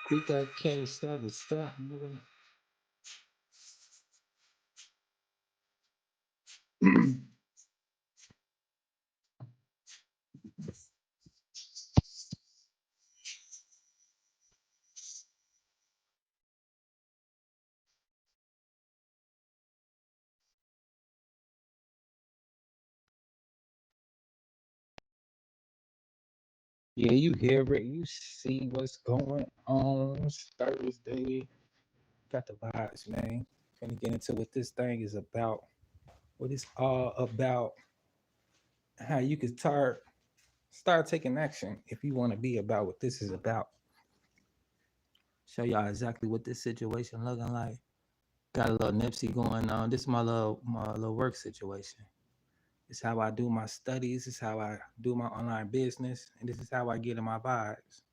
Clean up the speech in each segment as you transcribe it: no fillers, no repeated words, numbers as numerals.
We got can't stop and stop, nigga. Yeah, you hear it. You see what's going on. It's Thursday. Got the vibes, man. Finna get into what this thing is about. What it's all about. How you can start taking action if you want to be about what this is about. Show y'all exactly what this situation looking like. Got a little Nipsey going on. This is my little work situation. It's how I do my studies. It's how I do my online business, and this is how I get in my vibes.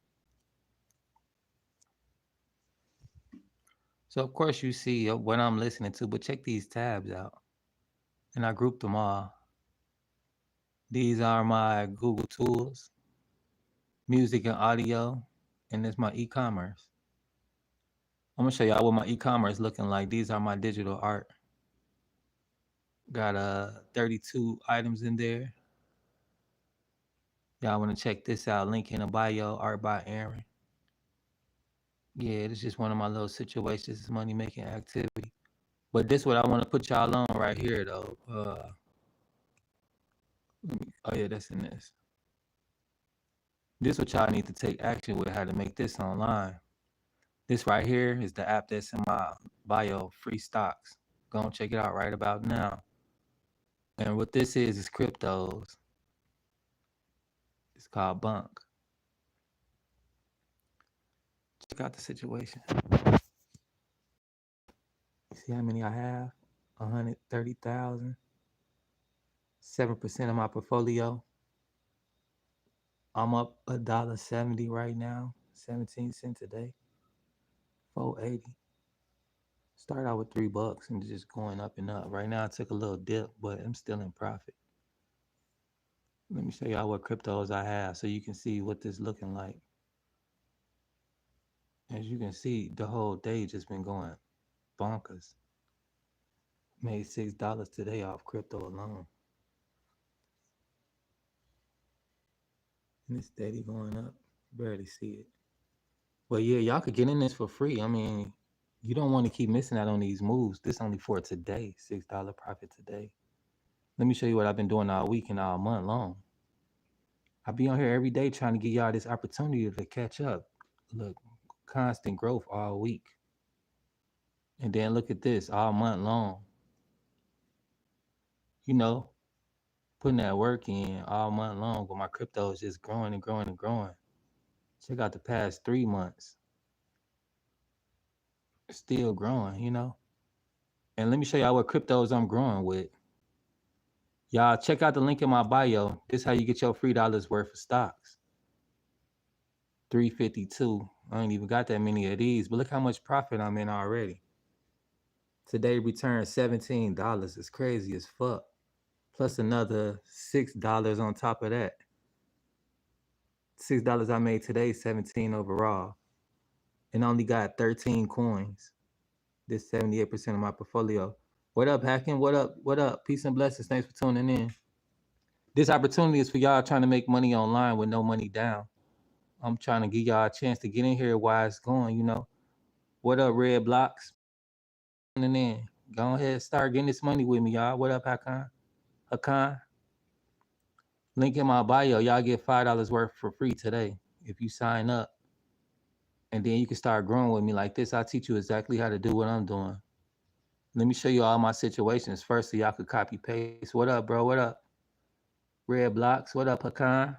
So of course you see what I'm listening to, but check these tabs out. And I grouped them all. These are my Google tools, music and audio, and this my e-commerce. I'm gonna show y'all what my e-commerce looking like. These are my digital art. Got 32 items in there. Y'all wanna check this out? Link in the bio, art by Aaron. Yeah, it's just one of my little situations. It's money making activity. But this what I want to put y'all on right here though. Oh yeah, that's in this. This what y'all need to take action with how to make this online. This right here is the app that's in my bio, Free Stocks. Go and check it out right about now. And what this is cryptos. It's called Bunk. Check out the situation. See how many I have? 130,000. 7% of my portfolio. I'm up $1.70 right now. 17 cents a day. 480. Start out with $3 and just going up and up. Right now I took a little dip, but I'm still in profit. Let me show y'all what cryptos I have so you can see what this looking like. As you can see, the whole day just been going bonkers. Made $6 today off crypto alone. And it's steady going up. Barely see it. But yeah, y'all could get in this for free. I mean, you don't want to keep missing out on these moves. This only for today. $6 profit today. Let me show you what I've been doing all week and all month long. I be on here every day trying to give y'all this opportunity to catch up. Look, constant growth all week. And then look at this all month long. You know, putting that work in all month long, but my crypto is just growing and growing and growing. Check out the past 3 months. It's still growing, you know? And let me show y'all what cryptos I'm growing with. Y'all check out the link in my bio. This is how you get your $3 worth of stocks. 352. I ain't even got that many of these, but look how much profit I'm in already. Today returned $17. It's crazy as fuck. Plus another $6 on top of that. $6 I made today, 17 overall. And only got 13 coins. This 78% of my portfolio. What up, Hacking? What up? What up? Peace and blessings. Thanks for tuning in. This opportunity is for y'all trying to make money online with no money down. I'm trying to give y'all a chance to get in here while it's going, you know. What up, Red Blocks? Tuning in. Go ahead, start getting this money with me, y'all. What up, Hakan? Hakan? Link in my bio. Y'all get $5 worth for free today if you sign up. And then you can start growing with me like this. I'll teach you exactly how to do what I'm doing. Let me show you all my situations first so y'all could copy paste. What up, bro? What up? Red Blocks. What up, Hakan?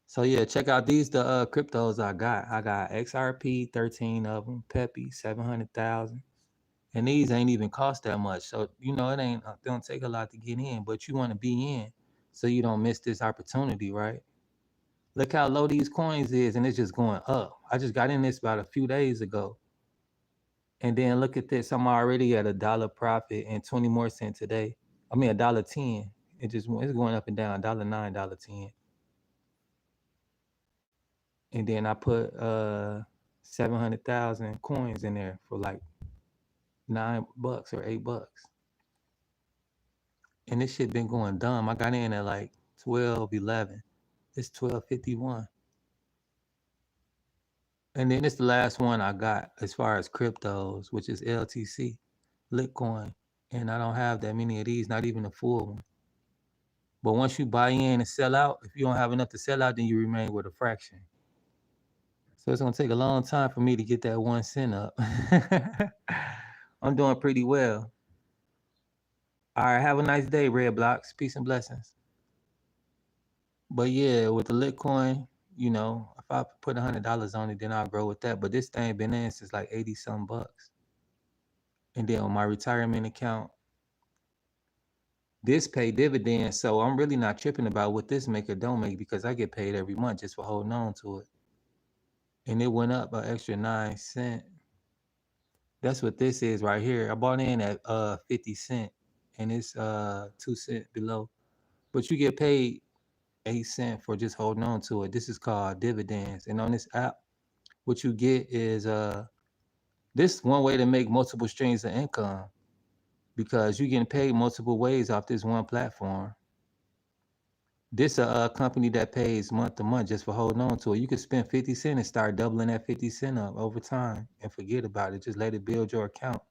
So yeah, check out these the cryptos I got. I got XRP, 13 of them, Peppy, 700,000. And these ain't even cost that much. So, you know, it don't take a lot to get in, but you want to be in so you don't miss this opportunity, right? Look how low these coins is, and it's just going up. I just got in this about a few days ago. And then look at this. I'm already at $1 profit and 20 more cents today. I mean $1.10. It's going up and down, $1.09, $1.10. And then I put 700,000 coins in there for like $9 or $8. And this shit been going dumb. I got in at like 12:11. It's 12:51. And then it's the last one I got as far as cryptos, which is LTC, Litcoin. And I don't have that many of these, not even a full one. But once you buy in and sell out, if you don't have enough to sell out, then you remain with a fraction. So it's gonna take a long time for me to get that 1 cent up. I'm doing pretty well. All right, have a nice day, Red Blocks. Peace and blessings. But yeah, with the Litcoin, you know, if I put $100 on it, then I'll grow with that. But this thing been in since like 80-some bucks. And then on my retirement account, this pay dividends. So I'm really not tripping about what this make or don't make because I get paid every month just for holding on to it. And it went up an extra 9 cents. That's what this is right here. I bought in at 50 cents and it's 2 cents below. But you get paid 8 cents for just holding on to it. This is called dividends. And on this app, what you get is this one way to make multiple streams of income because you're getting paid multiple ways off this one platform. This a company that pays month to month just for holding on to it. You could spend 50 cents and start doubling that 50 cents up over time and forget about it. Just let it build your account.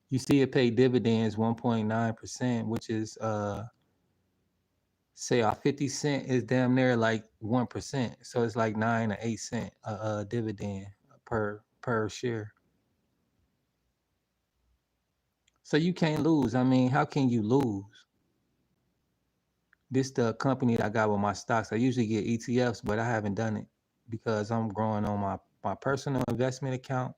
You see it pay dividends 1.9%, which is say our 50 cent is damn near like 1%. So it's like 9 or 8 cent dividend per share. So you can't lose. I mean, how can you lose? This the company that I got with my stocks. I usually get ETFs, but I haven't done it because I'm growing on my personal investment account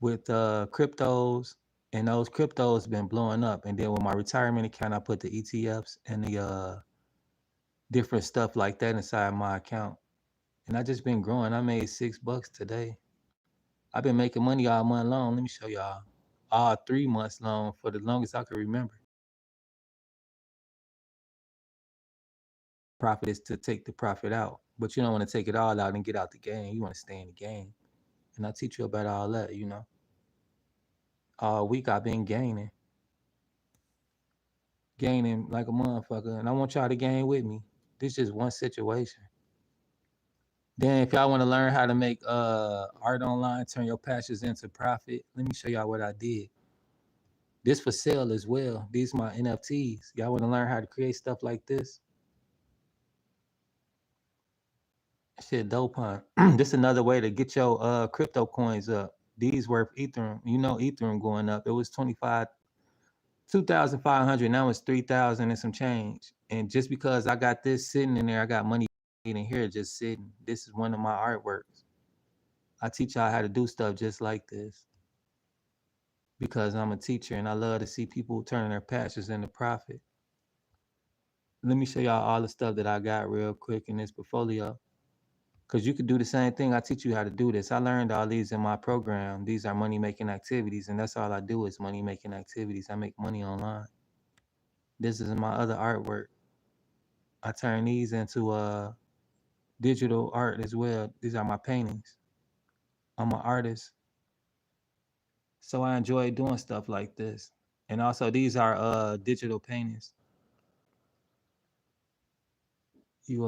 with cryptos, and those cryptos been blowing up. And then with my retirement account, I put the ETFs and the different stuff like that inside my account. And I just been growing. I made $6 today. I've been making money all month long. Let me show y'all. All 3 months long for the longest I can remember. Profit is to take the profit out, but you don't want to take it all out and get out the game. You want to stay in the game. And I teach you about all that, you know. All week I've been gaining like a motherfucker. And I want y'all to gain with me. This is just one situation. Then if y'all want to learn how to make art online, turn your passions into profit, let me show y'all what I did. This for sale as well. These are my NFTs. Y'all want to learn how to create stuff like this? Shit dope, huh? This is another way to get your crypto coins up. These worth Ethereum. You know Ethereum going up. It was 2,500. Now it's 3,000 and some change. And just because I got this sitting in there, I got money in here just sitting. This is one of my artworks. I teach y'all how to do stuff just like this because I'm a teacher and I love to see people turning their passions into profit. Let me show y'all all the stuff that I got real quick in this portfolio. Because you could do the same thing. I teach you how to do this. I learned all these in my program. These are money-making activities, and that's all I do is money-making activities. I make money online. This is my other artwork. I turn these into digital art as well. These are my paintings. I'm an artist. So I enjoy doing stuff like this. And also these are digital paintings. You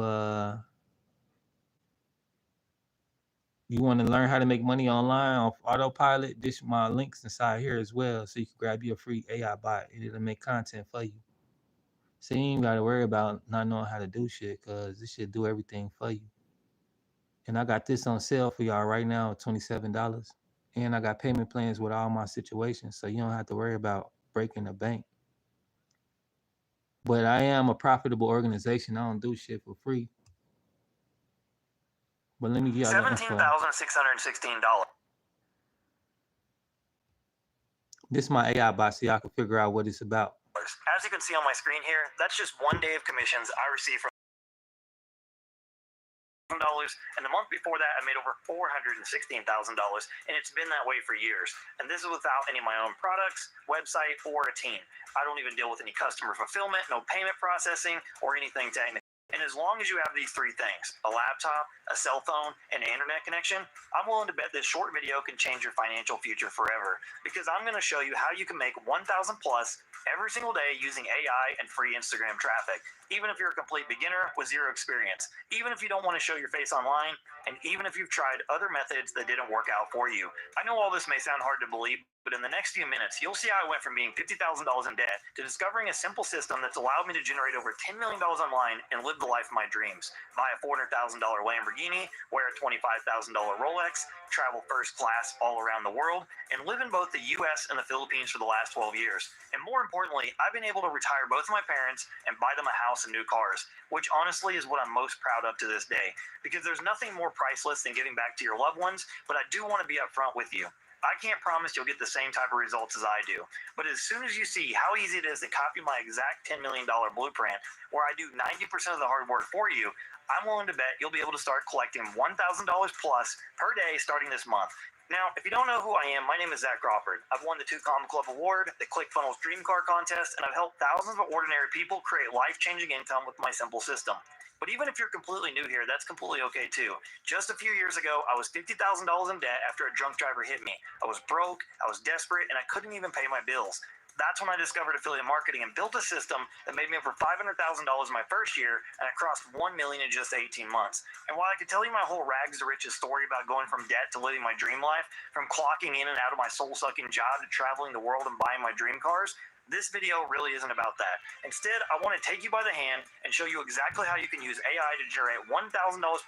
want to learn how to make money online off autopilot? This my links inside here as well, so you can grab your free AI bot and it'll make content for you. So you ain't got to worry about not knowing how to do shit because this shit do everything for you. And I got this on sale for y'all right now at $27. And I got payment plans with all my situations, so you don't have to worry about breaking the bank. But I am a profitable organization. I don't do shit for free. But let me give y'all the info. $17,616. This is my AI bot so y'all can figure out what it's about. As you can see on my screen here, that's just one day of commissions I received from dollars, and the month before that I made over $416,000, and it's been that way for years. And this is without any of my own products, website, or a team. I don't even deal with any customer fulfillment, no payment processing, or anything technical. And as long as you have these three things, a laptop, a cell phone, and an internet connection, I'm willing to bet this short video can change your financial future forever, because I'm going to show you how you can make 1,000 plus every single day using AI and free Instagram traffic, even if you're a complete beginner with zero experience, even if you don't want to show your face online, and even if you've tried other methods that didn't work out for you. I know all this may sound hard to believe, but in the next few minutes, you'll see how I went from being $50,000 in debt to discovering a simple system that's allowed me to generate over $10 million online and live the life of my dreams. Buy a $400,000 Lamborghini, wear a $25,000 Rolex, travel first class all around the world, and live in both the US and the Philippines for the last 12 years. And more importantly, I've been able to retire both of my parents and buy them a house and new cars, which honestly is what I'm most proud of to this day, because there's nothing more priceless than giving back to your loved ones, but I do want to be upfront with you. I can't promise you'll get the same type of results as I do, but as soon as you see how easy it is to copy my exact $10 million blueprint, where I do 90% of the hard work for you, I'm willing to bet you'll be able to start collecting $1,000 plus per day starting this month. Now, if you don't know who I am, my name is Zach Crawford. I've won the 2 Comma Club Award, the ClickFunnels Dream Car Contest, and I've helped thousands of ordinary people create life-changing income with my simple system. But even if you're completely new here, that's completely okay too. Just a few years ago, I was $50,000 in debt after a drunk driver hit me. I was broke, I was desperate, and I couldn't even pay my bills. That's when I discovered affiliate marketing and built a system that made me over $500,000 my first year, and I crossed 1 million in just 18 months. And while I could tell you my whole rags to riches story about going from debt to living my dream life, from clocking in and out of my soul-sucking job to traveling the world and buying my dream cars, this video really isn't about that. Instead, I want to take you by the hand and show you exactly how you can use AI to generate $1,000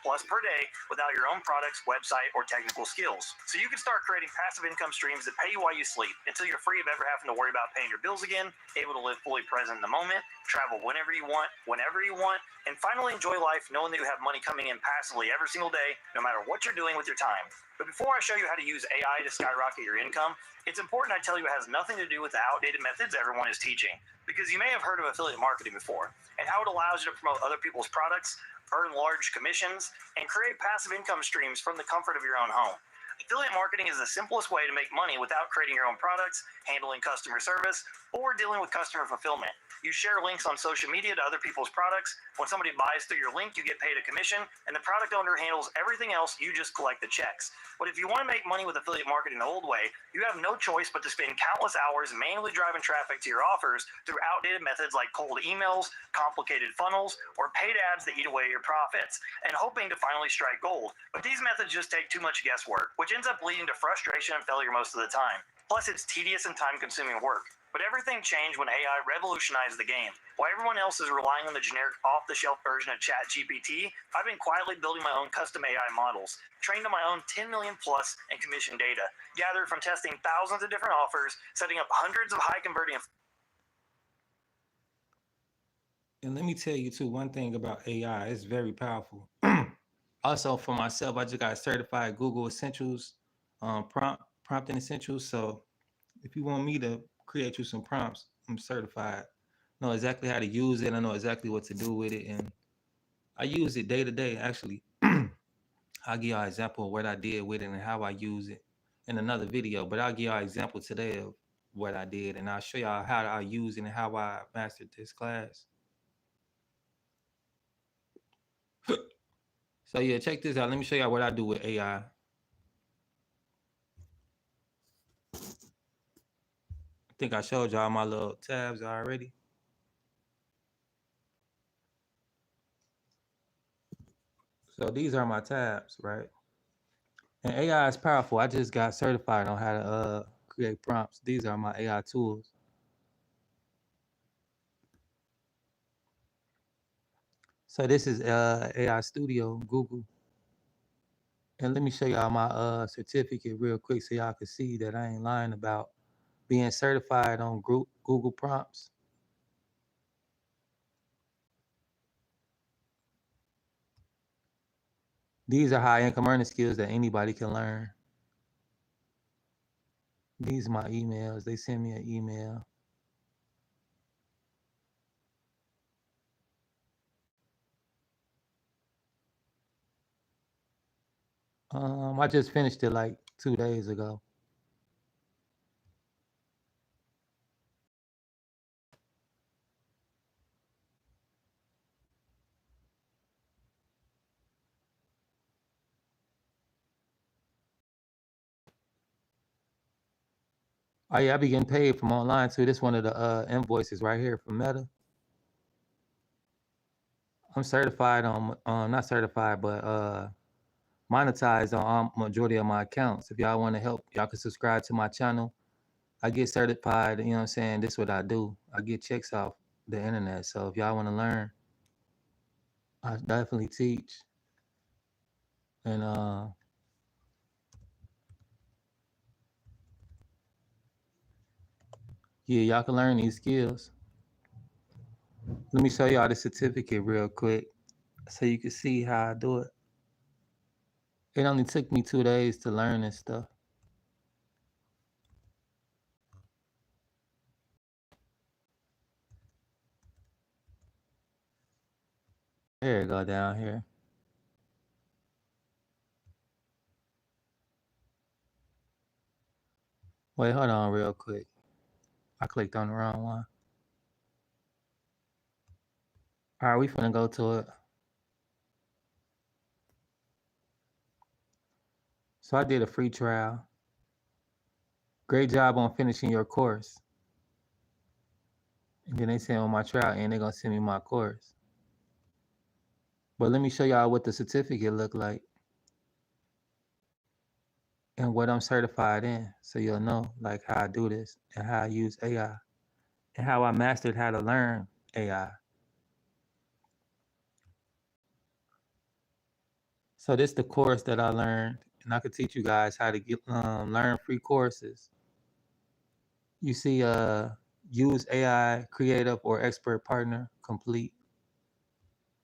plus per day without your own products, website, or technical skills. So you can start creating passive income streams that pay you while you sleep until you're free of ever having to worry about paying your bills again, able to live fully present in the moment, travel whenever you want, whenever you want, and finally enjoy life knowing that you have money coming in passively every single day, no matter what you're doing with your time. But before I show you how to use AI to skyrocket your income, it's important I tell you it has nothing to do with the outdated methods everyone is teaching, because you may have heard of affiliate marketing before, and how it allows you to promote other people's products, earn large commissions, and create passive income streams from the comfort of your own home. Affiliate marketing is the simplest way to make money without creating your own products, handling customer service, or dealing with customer fulfillment. You share links on social media to other people's products. When somebody buys through your link, you get paid a commission, and the product owner handles everything else. You just collect the checks. But if you want to make money with affiliate marketing the old way, you have no choice but to spend countless hours manually driving traffic to your offers through outdated methods like cold emails, complicated funnels, or paid ads that eat away your profits, and hoping to finally strike gold. But these methods just take too much guesswork, which ends up leading to frustration and failure most of the time. Plus, it's tedious and time-consuming work. But everything changed when AI revolutionized the game. While everyone else is relying on the generic off-the-shelf version of ChatGPT, I've been quietly building my own custom AI models, trained on my own 10 million plus in commission data, gathered from testing thousands of different offers, setting up hundreds of high-converting. And let me tell you too, one thing about AI, it's very powerful. Also, for myself, I just got certified Google Essentials, prompting essentials. So if you want me to create you some prompts, I'm certified. Know exactly how to use it. I know exactly what to do with it, and I use it day to day. Actually, I'll give you an example of what I did with it and how I use it in another video. But I'll give you an example today of what I did, and I'll show y'all how I use it and how I mastered this class. So yeah, check this out. Let me show y'all what I do with AI. I think I showed y'all my little tabs already. So these are my tabs, right? And AI is powerful. I just got certified on how to create prompts. These are my AI tools. So this is AI Studio, Google. And let me show y'all my certificate real quick so y'all can see that I ain't lying about being certified on Google prompts. These are high income earning skills that anybody can learn. These are my emails. They send me an email. I just finished it like 2 days ago. Oh yeah, I be getting paid from online too. This one of the invoices right here from Meta. I'm certified on not certified, but monetized on majority of my accounts. If y'all want to help, y'all can subscribe to my channel. I get certified, you know what I'm saying? This is what I do. I get checks off the internet. So if y'all want to learn, I definitely teach. And yeah, y'all can learn these skills. Let me show y'all the certificate real quick so you can see how I do it. It only took me 2 days to learn this stuff. There you go down here. Wait, hold on real quick. I clicked on the wrong one. All right, we finna go to it. So I did a free trial. Great job on finishing your course. And then they send on my trial and they're gonna send me my course. But let me show y'all what the certificate look like and what I'm certified in, so you'll know like how I do this and how I use AI and how I mastered how to learn AI. So this the course that I learned, and I could teach you guys how to get learn free courses. You see, use AI, creative or expert partner, complete.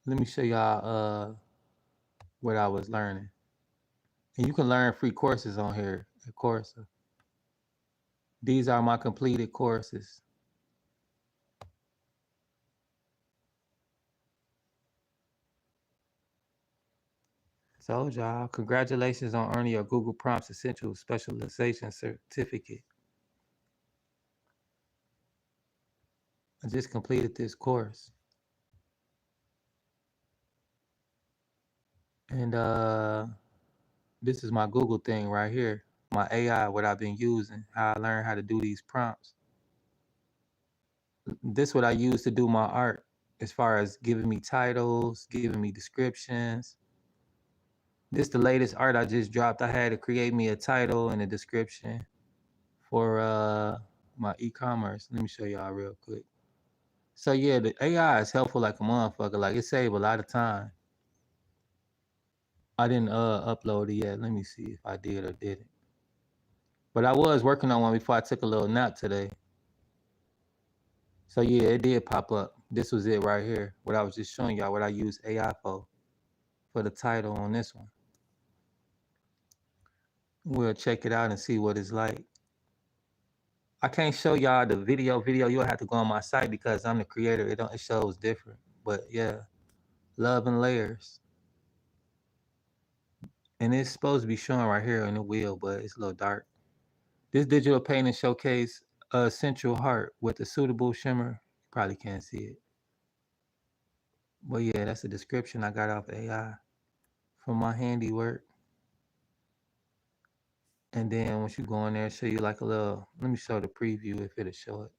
Let me show y'all what I was learning. And you can learn free courses on here at Coursera. These are my completed courses. So y'all, congratulations on earning your Google Prompts Essential Specialization Certificate. I just completed this course. And this is my Google thing right here. My AI, what I've been using, how I learned how to do these prompts. This is what I use to do my art, as far as giving me titles, giving me descriptions. This the latest art I just dropped. I had to create me a title and a description for my e-commerce. Let me show y'all real quick. So yeah, the AI is helpful like a motherfucker. Like it saved a lot of time. I didn't upload it yet. Let me see if I did or didn't. But I was working on one before I took a little nap today. So yeah, it did pop up. This was it right here. What I was just showing y'all what I use AI for the title on this one. We'll check it out and see what it's like. I can't show y'all the video. You'll have to go on my site because I'm the creator. It shows different. But yeah, Love and Layers. And it's supposed to be showing right here in the wheel, but it's a little dark. This digital painting showcase a central heart with a suitable shimmer. You probably can't see it. But yeah, that's a description I got off AI from my handiwork. And then once you go in there, show you like a little, let me show the preview if it'll show it.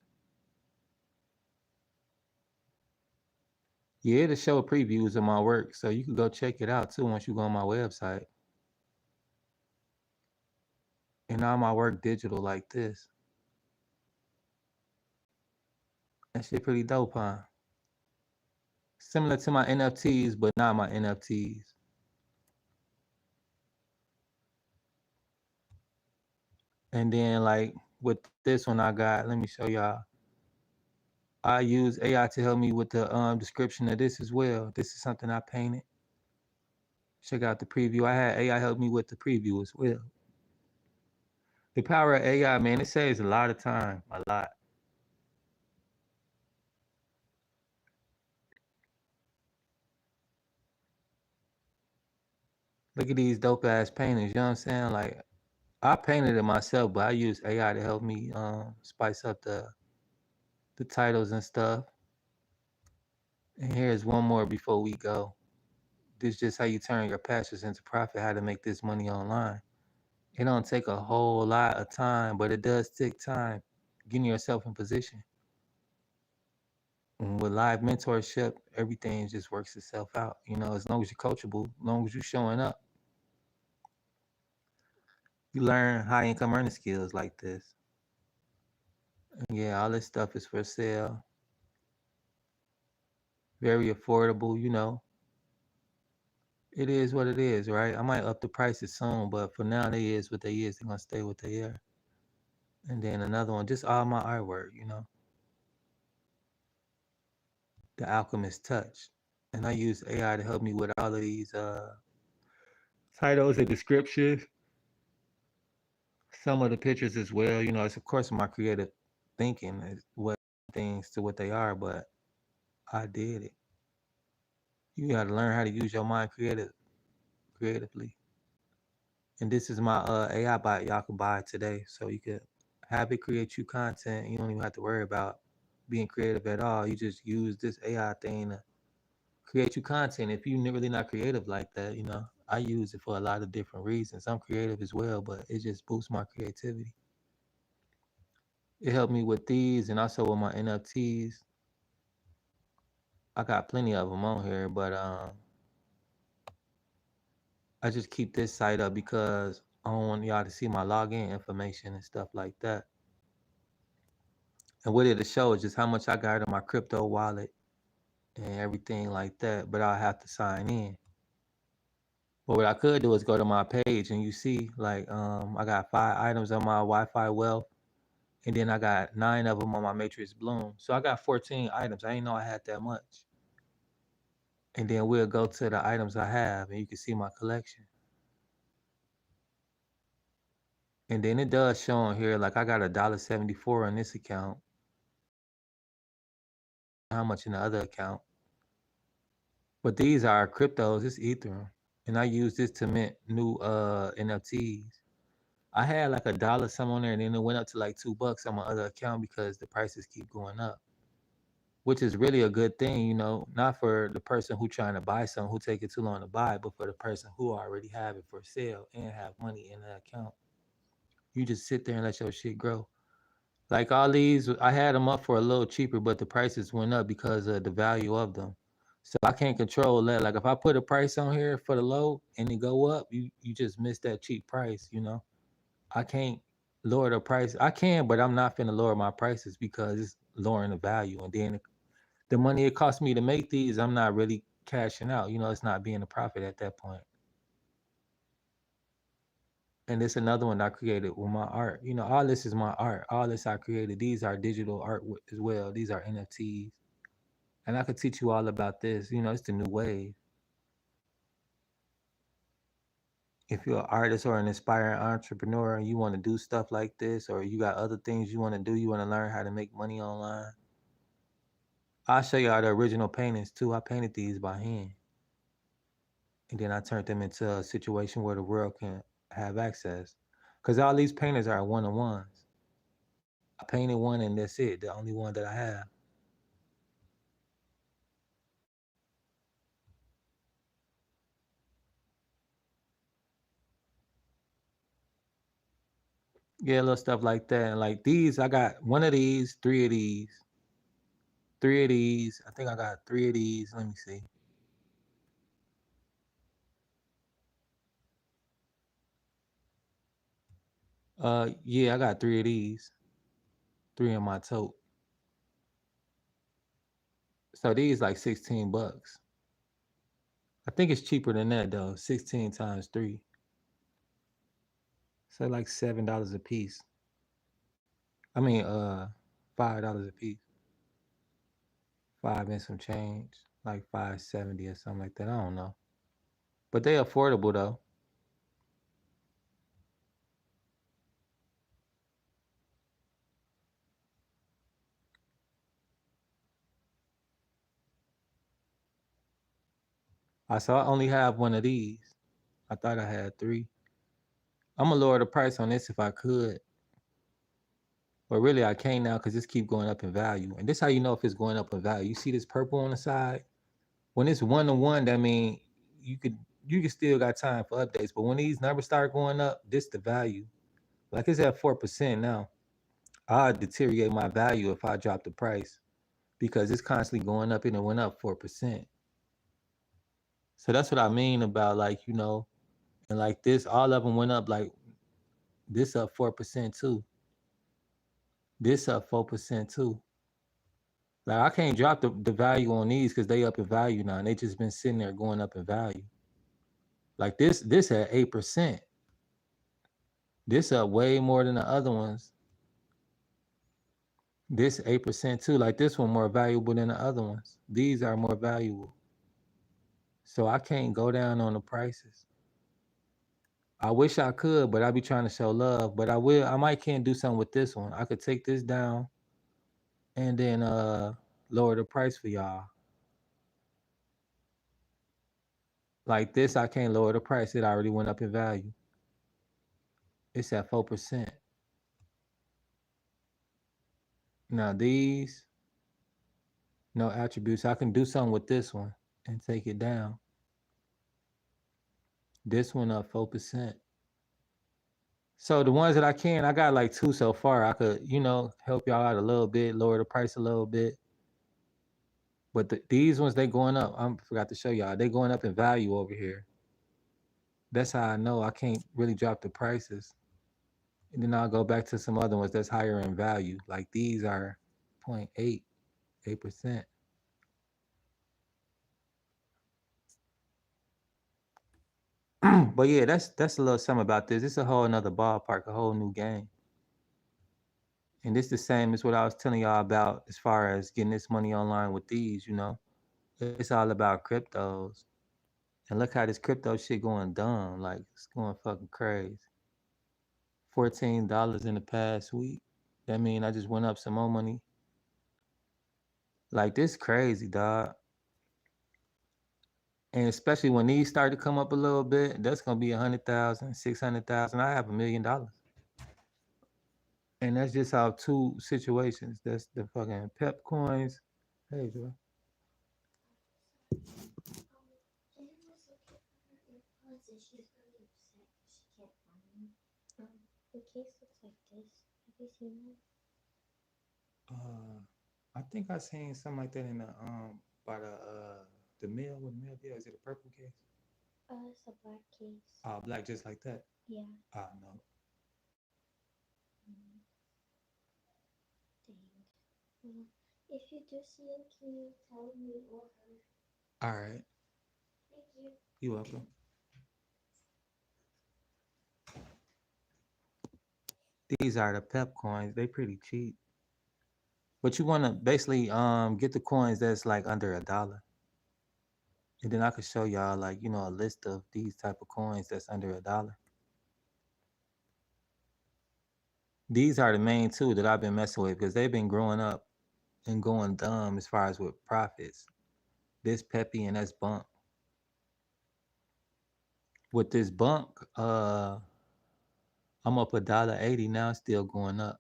Yeah, it'll show previews of my work. So you can go check it out too once you go on my website. And all my work digital like this. That shit pretty dope, huh? Similar to my NFTs, but not my NFTs. And then like with this one I got, let me show y'all. I use AI to help me with the description of this as well. This is something I painted. Check out the preview. I had AI help me with the preview as well. The power of AI, man, it saves a lot of time, a lot. Look at these dope ass paintings, you know what I'm saying? Like I painted it myself, but I use AI to help me spice up the titles and stuff. And here's one more before we go. This is just how you turn your passions into profit, how to make this money online. It don't take a whole lot of time, but it does take time. getting yourself in position. And with live mentorship, everything just works itself out. As long as you're coachable, as long as you're showing up, you learn high income earning skills like this. And yeah, all this stuff is for sale. Very affordable. It is what it is, right? I might up the prices soon, but for now, they is what they is. They're gonna stay what they are. And then another one, just all my artwork. The Alchemist Touch. And I use AI to help me with all of these titles and descriptions. Some of the pictures as well. It's of course my creative thinking is what things to what they are, but I did it. You gotta learn how to use your mind creatively. And this is my AI bot. Y'all can buy it today. So you can have it create you content. You don't even have to worry about being creative at all. You just use this AI thing to create you content. If you're really not creative like that, I use it for a lot of different reasons. I'm creative as well, but it just boosts my creativity. It helped me with these and also with my NFTs. I got plenty of them on here, but I just keep this site up because I don't want y'all to see my login information and stuff like that. And what it'll show is just how much I got in my crypto wallet and everything like that, but I'll have to sign in. But what I could do is go to my page and you see like I got 5 items on my Wi-Fi Wealth, and then I got 9 of them on my Matrix Bloom. So I got 14 items. I didn't know I had that much. And then we'll go to the items I have and you can see my collection. And then it does show on here, like I got $1.74 on this account. How much in the other account? But these are cryptos, it's Ethereum. And I use this to mint new NFTs. I had like $1 some on there, and then it went up to like $2 on my other account because the prices keep going up. Which is really a good thing, not for the person who trying to buy something who take it too long to buy, but for the person who already have it for sale and have money in the account. You just sit there and let your shit grow. Like all these, I had them up for a little cheaper, but the prices went up because of the value of them. So I can't control that. Like if I put a price on here for the low and it go up, you just miss that cheap price, I can't lower the price. I can, but I'm not finna lower my prices because it's lowering the value. And then the money it costs me to make these, I'm not really cashing out. It's not being a profit at that point. And it's another one I created with my art. All this is my art. All this I created. These are digital art as well. These are NFTs. And I could teach you all about this. It's the new wave. If you're an artist or an aspiring entrepreneur and you want to do stuff like this, or you got other things you want to do, you want to learn how to make money online, I'll show you all the original paintings too. I painted these by hand. And then I turned them into a situation where the world can have access. Because all these paintings are one-on-ones. I painted one and that's it, the only one that I have. Yeah, little stuff like that. And like these, I got one of these, 3 of these, 3 of these. I think I got 3 of these. Let me see. Yeah, I got 3 of these. 3 in my tote. So these like $16. I think it's cheaper than that though. 16 times 3. So like $7 a piece. I mean, $5 a piece. 5 and some change, like $5.70 or something like that. I don't know, but they affordable though. I saw I only have one of these. I thought I had 3. I'm gonna lower the price on this if I could, but really I can't now because this keep going up in value. And this how you know if it's going up in value. You see this purple on the side? When it's 1-to-1, that mean you could still got time for updates. But when these numbers start going up, this the value. Like it's at 4% now. I deteriorate my value if I drop the price because it's constantly going up and it went up 4%. So that's what I mean about like, you know, and like this, all of them went up like this up 4% too. This up 4% too. Like I can't drop the value on these because they up in value now and they just been sitting there going up in value. Like this at 8%. This up way more than the other ones. This 8% too. Like this one more valuable than the other ones. These are more valuable. So I can't go down on the prices. I wish I could, but I be trying to show love. But I might can't do something with this one. I could take this down and then lower the price for y'all. Like this, I can't lower the price. It already went up in value. It's at 4%. Now these, no attributes. I can do something with this one and take it down. This one up 4%. So the ones that I can, I got like 2 so far. I could, you know, help y'all out a little bit, lower the price a little bit. But these ones, they going up. I forgot to show y'all. They going up in value over here. That's how I know I can't really drop the prices. And then I'll go back to some other ones that's higher in value. Like these are 0.8, 8%. But yeah, that's a little something about this. It's a whole another ballpark, a whole new game. And this the same as what I was telling y'all about as far as getting this money online with these, you know. It's all about cryptos. And look how this crypto shit going dumb. Like it's going fucking crazy. $14 in the past week. That mean I just went up some more money. Like this crazy, dog. And especially when these start to come up a little bit, that's gonna be 100,000, 600,000. I have $1 million. And that's just how 2 situations. That's the fucking pep coins. Hey, Joy. The case looks like this. Have you seen that? I think I seen something like that in by the mail with the mail deal. Is it a purple case? It's a black case. Black just like that. Yeah. No. Mm. Dang. Well, if you do see him, can you tell me or her? All right. Thank you. You're welcome. These are the pep coins. They pretty cheap. But you want to basically get the coins that's like under $1. And then I could show y'all like, you know, a list of these type of coins that's under $1. These are the main 2 that I've been messing with because they've been growing up and going dumb as far as with profits. This Peppy and that's Bunk. With this Bunk, I'm up $1.80 now, still going up.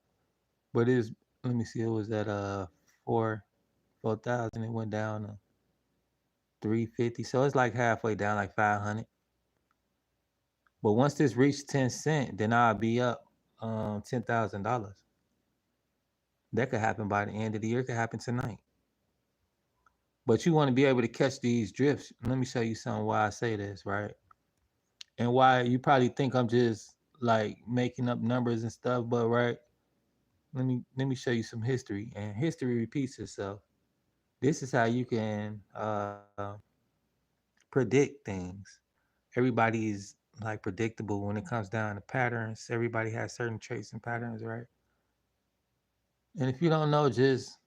But it's, let me see, it was at 4,000. It went down to 350. So it's like halfway down, like 500. But once this reached 10 cents, then I'll be up $10,000. That could happen by the end of the year. It could happen tonight. But you want to be able to catch these drifts. Let me show you something why I say this, right? And why you probably think I'm just like making up numbers and stuff, but right? Let me show you some history. And history repeats itself. This is how you can predict things. Everybody's like predictable when it comes down to patterns. Everybody has certain traits and patterns, right? And if you don't know, just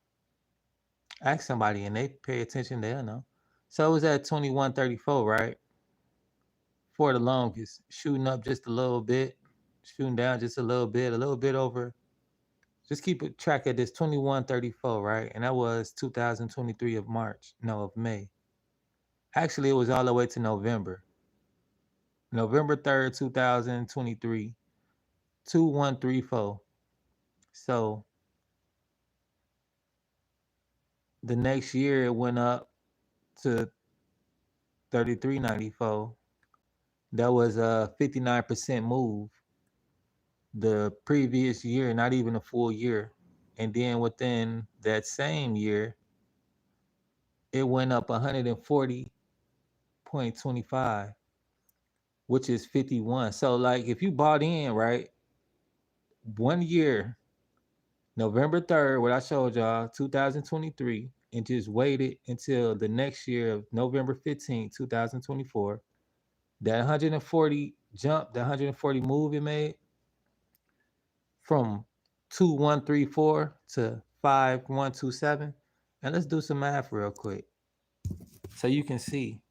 ask somebody and they pay attention, they'll know. So it was at 21.34, right? For the longest, shooting up just a little bit, shooting down just a little bit over. Just keep a track of this 21.34, right? And that was 2023 of May. Actually, it was all the way to November. November 3rd, 2023, 2134. So the next year it went up to 33.94. That was a 59% move. the previous year, not even a full year. And then within that same year, it went up 140.25, which is 51. So like if you bought in, right, 1 year, November 3rd, what I showed y'all, 2023, and just waited until the next year of November 15th, 2024, that 140 jump, the 140 move it made from 2134 to 5127. And let's do some math real quick so you can see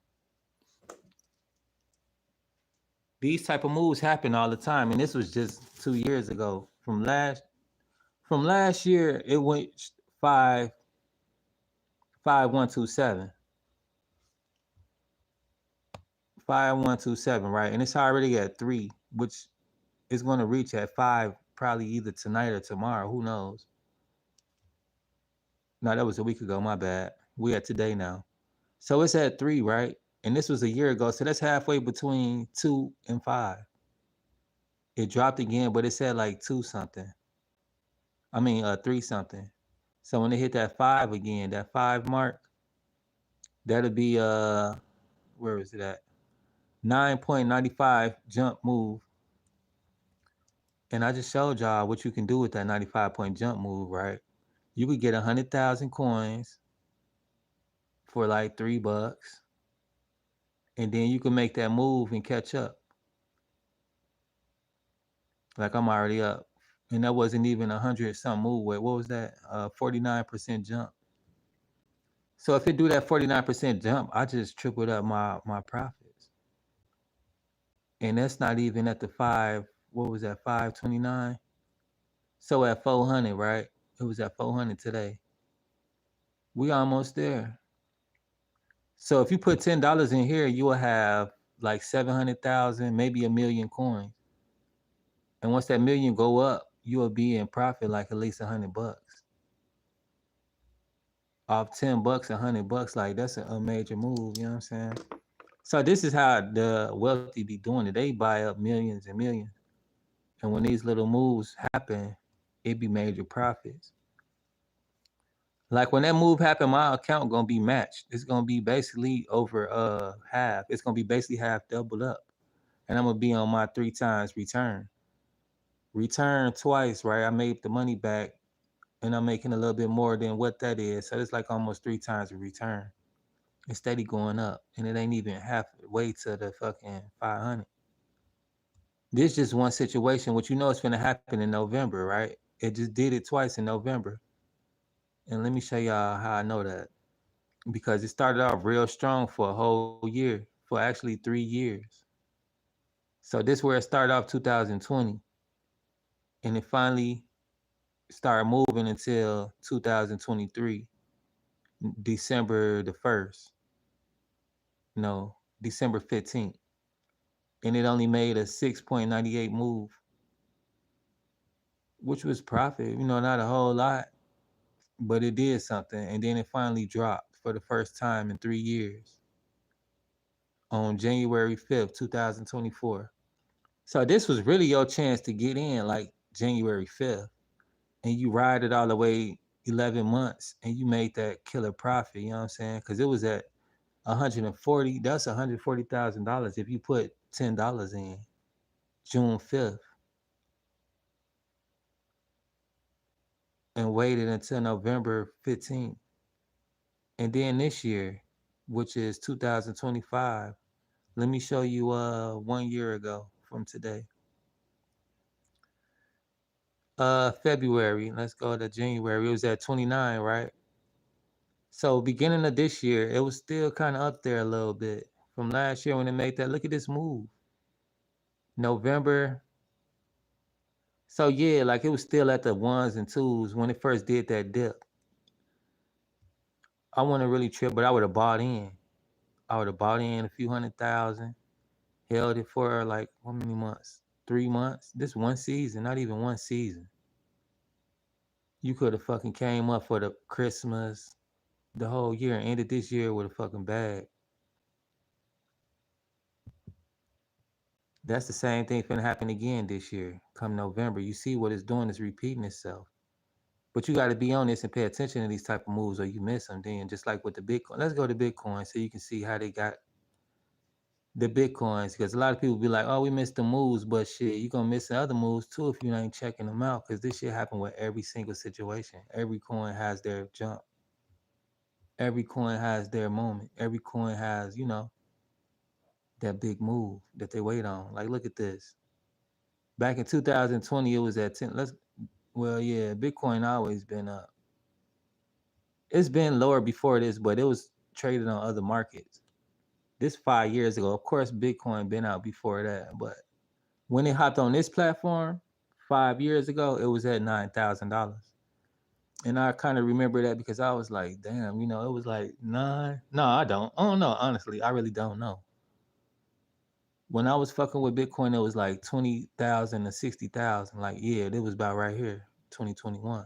these type of moves happen all the time. And this was just 2 years ago. From last year, it went 5127. 5127, right? And it's already at 3, which is going to reach at 5 probably either tonight or tomorrow. Who knows? No, that was a week ago. My bad. We at today now. So it's at 3, right? And this was a year ago. So that's halfway between 2 and 5. It dropped again, but it said like 2 something. 3 something. So when they hit that 5 again, that 5 mark, that'll be where is it at? 9.95 jump move. And I just showed y'all what you can do with that 95-point jump move, right? You could get 100,000 coins for like $3, and then you can make that move and catch up. Like I'm already up, and that wasn't even 100 something move. What was that? 49% jump. So if it do that 49% jump, I just tripled up my profits, and that's not even at the 5. What was that? 529. So at 400, right? It was at 400 today. We almost there. So if you put $10 in here, you will have like 700,000, maybe 1,000,000 coins. And once that million go up, you will be in profit like at least $100. Off $10, $100, like that's a major move. You know what I'm saying? So this is how the wealthy be doing it. They buy up millions and millions, and when these little moves happen, it be major profits. Like when that move happened, my account gonna be matched. It's gonna be basically over half. It's gonna be basically half doubled up, and I'm gonna be on my 3 times return. Return twice, right? I made the money back, and I'm making a little bit more than what that is. So it's like almost 3 times the return. It's steady going up, and it ain't even halfway to the fucking 500. This just one situation, which you know it's gonna happen in November, right? It just did it twice in November. And let me show y'all how I know that. Because it started off real strong for a whole year, for actually 3 years. So this where it started off 2020. And it finally started moving until 2023, December the 1st. No, December 15th. And it only made a 6.98 move, which was profit, not a whole lot, but it did something. And then it finally dropped for the first time in 3 years on January 5th, 2024. So this was really your chance to get in like January 5th, and you ride it all the way 11 months and you made that killer profit, you know what I'm saying? Because it was at 140, that's $140,000 if you put $10 in June 5th and waited until November 15th. And then this year, which is 2025, let me show you 1 year ago from today. February, let's go to January. It was at 29, right? So beginning of this year, it was still kind of up there a little bit from last year when it made that. Look at this move. November. So yeah, like it was still at the 1s and 2s when it first did that dip. I wouldn't really trip, but I would have bought in. I would have bought in a few 100,000, held it for like how many months? 3 months. This one season, not even one season. You could have fucking came up for the Christmas, the whole year, and ended this year with a fucking bag. That's the same thing finna happen again this year. Come November, you see what it's doing is repeating itself. But you got to be on this and pay attention to these type of moves, or you miss them. Then, just like with the Bitcoin, let's go to Bitcoin so you can see how they got the Bitcoins. Because a lot of people be like, "Oh, we missed the moves," but shit, you gonna miss the other moves too if you ain't checking them out. Because this shit happen with every single situation. Every coin has their jump. Every coin has their moment. Every coin has, that big move that they wait on. Like, look at this. Back in 2020, it was at 10. Well, yeah, Bitcoin always been up. It's been lower before this, but it was traded on other markets. This 5 years ago. Of course, Bitcoin been out before that, but when it hopped on this platform 5 years ago, it was at $9,000. And I kind of remember that because I was like, damn, it was like nine. No, I don't. I don't know. Honestly, I really don't know. When I was fucking with Bitcoin, it was like 20,000 to 60,000. Like, yeah, it was about right here, 2021.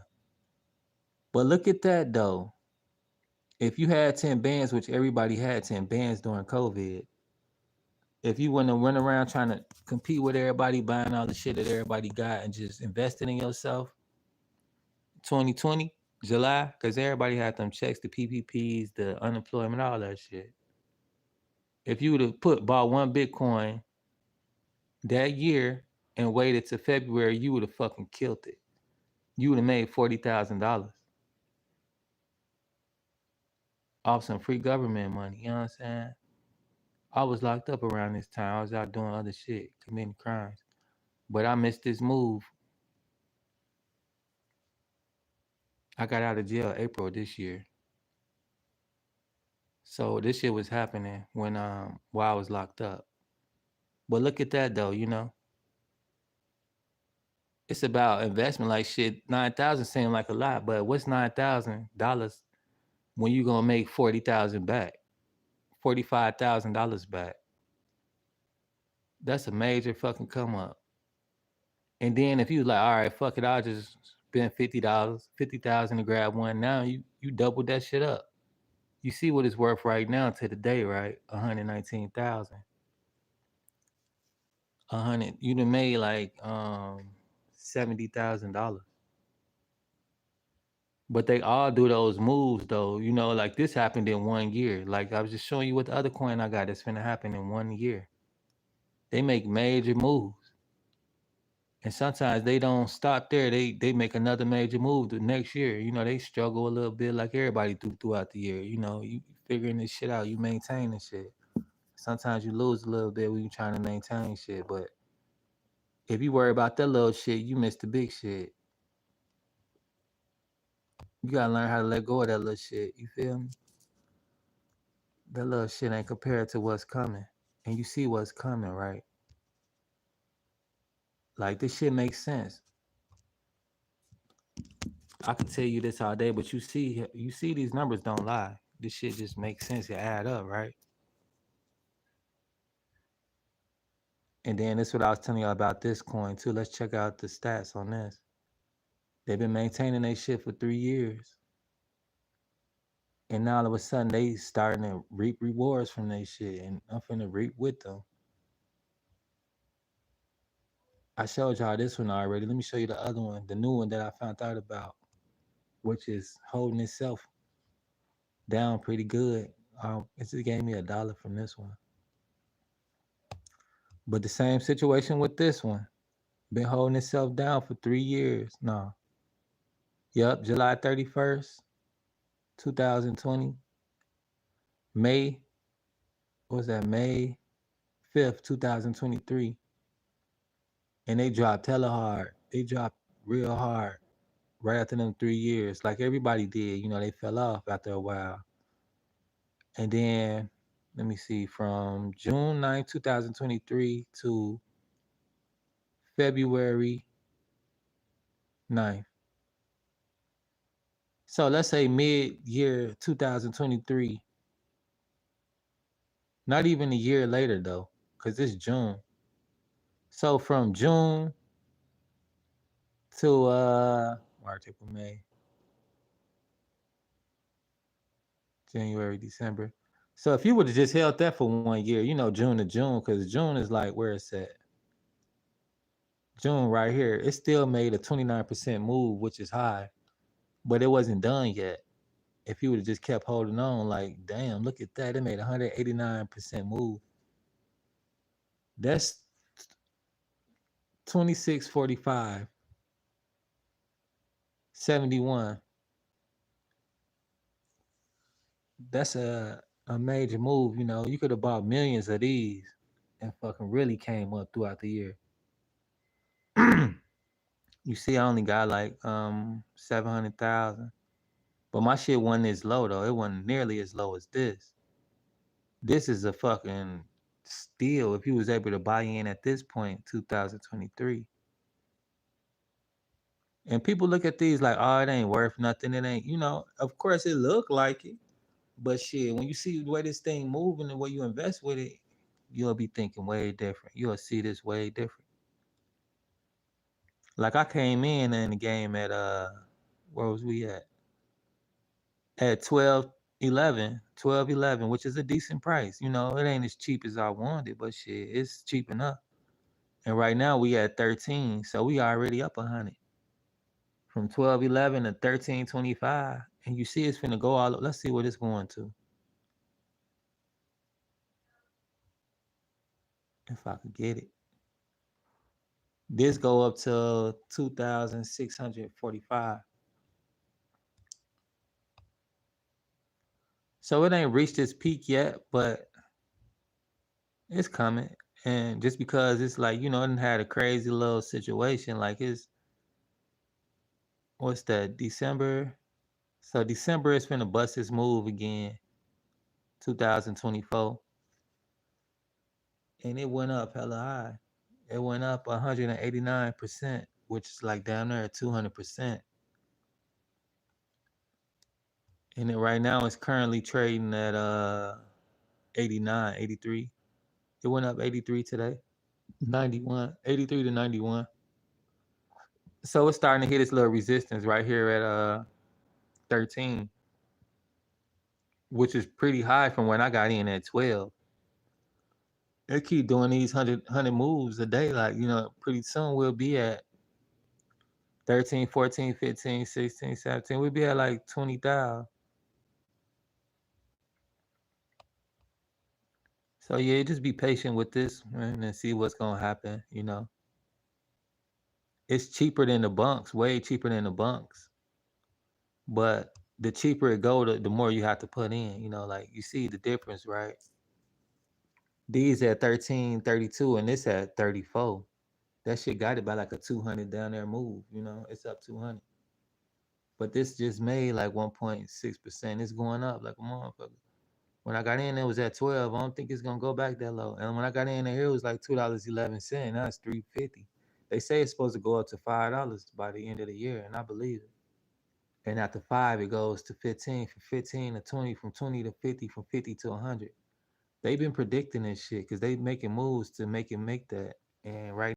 But look at that though. If you had 10 bands, which everybody had 10 bands during COVID, if you wouldn't have run around trying to compete with everybody, buying all the shit that everybody got and just investing in yourself, 2020, July, because everybody had them checks, the PPPs, the unemployment, all that shit. If you would have bought one Bitcoin that year and waited to February, you would have fucking killed it. You would have made $40,000 off some free government money. You know what I'm saying? I was locked up around this time. I was out doing other shit, committing crimes. But I missed this move. I got out of jail April this year. So this shit was happening while I was locked up. But look at that though, It's about investment. Like shit, 9,000 seemed like a lot, but what's $9,000 when you gonna make 40,000 back? $45,000 back. That's a major fucking come up. And then if you was like, all right, fuck it, I'll just spend $50, 50,000 to grab one. Now you doubled that shit up. You see what it's worth right now to the day, right? 119,000. You done made like $70,000. But they all do those moves though, like this happened in 1 year. Like I was just showing you what the other coin I got that's gonna happen in 1 year. They make major moves. And sometimes they don't stop there. They make another major move the next year. They struggle a little bit like everybody do throughout the year. You figuring this shit out, you maintain this shit. Sometimes you lose a little bit when you trying to maintain shit, but if you worry about that little shit, you miss the big shit. You gotta learn how to let go of that little shit. You feel me? That little shit ain't compared to what's coming. And you see what's coming, right? Like this shit makes sense. I can tell you this all day, but you see these numbers don't lie. This shit just makes sense. It add up, right? And then this is what I was telling y'all about this coin too. Let's check out the stats on this. They've been maintaining their shit for 3 years. And now all of a sudden they starting to reap rewards from their shit. And I'm finna reap with them. I showed y'all this one already. Let me show you the other one, the new one that I found out about, which is holding itself down pretty good. It just gave me $1 from this one. But the same situation with this one. Been holding itself down for 3 years. No. Yep, July 31st, 2020. May 5th, 2023. And they dropped hella hard. They dropped real hard right after them 3 years. Like everybody did. They fell off after a while. And then, let me see, from June 9th, 2023 to February 9th. So let's say mid-year 2023. Not even a year later though, because it's June. So from June to March, April, May, January, December. So if you would have just held that for 1 year, June to June, because June is like where it's at. June right here, it still made a 29% move, which is high, but it wasn't done yet. If you would have just kept holding on, like, damn, look at that. It made 189% move. That's 26.45, 71. That's a major move. You know, you could have bought millions of these and fucking really came up throughout the year. You see, I only got like 700,000. But my shit wasn't as low though. It wasn't nearly as low as this. This is a fucking steal if you was able to buy in at this point, 2023. And people look at these like, oh, it ain't worth nothing. It ain't, you know, of course it look like it. But shit, when you see the way this thing moving and the way you invest with it, you'll be thinking way different. You'll see this way different. Like I came in the game at where was we at? At 12.11, which is a decent price. You know, it ain't as cheap as I wanted, but shit, it's cheap enough. And right now we at 13, so we already up 100 from 12.11 to 13.25. And you see, it's finna go all up. Let's see what it's going to. If I could get it, this go up to 2,645. So it ain't reached its peak yet, but it's coming. And just because it's like, you know, it had a crazy little situation, like it's, what's that, December? So December is finna bust its move again, 2024. And it went up hella high. It went up 189%, which is like down there at 200%. And it right now it's currently trading at 89, 83. It went up 83 today. 91, 83 to 91. So it's starting to hit its little resistance right here at 13, which is pretty high from when I got in at 12. They keep doing these 100 moves a day. Like, you know, pretty soon we'll be at 13, 14, 15, 16, 17. We'll be at like 20,000. So yeah, just be patient with this, man, and see what's gonna happen. You know, it's cheaper than the bunks, way cheaper than the bunks. But the cheaper it go, the more you have to put in. You know, like you see the difference, right? These at 13.32 and this at 34. That shit got it by like a 200 down there move. You know, it's up 200. But this just made like 1.6%. It's going up like a motherfucker. When I got in, it was at 12. I don't think it's gonna go back that low. And when I got in here, it was like $2.11. Now it's $3.50. They say it's supposed to go up to $5 by the end of the year, and I believe it. And after 5, it goes to 15, from 15 to 20, from 20 to 50, from 50 to 100. They've been predicting this shit because they making moves to make that. And right.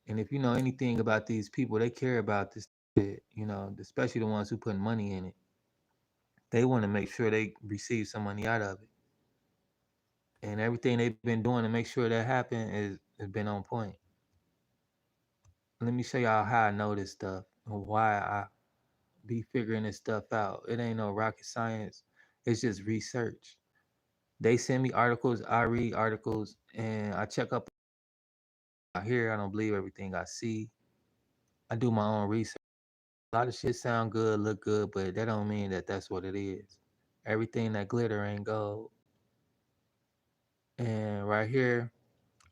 And if you know anything about these people, they care about this shit. You know, especially the ones who put money in it. They want to make sure they receive some money out of it. And everything they've been doing to make sure that happen has been on point. Let me show y'all how I know this stuff and why I be figuring this stuff out. It ain't no rocket science. It's just research. They send me articles, I read articles, and I check up. I hear, I don't believe everything I see. I do my own research. A lot of shit sound good, look good, but that don't mean that that's what it is. Everything that glitter ain't gold. And right here,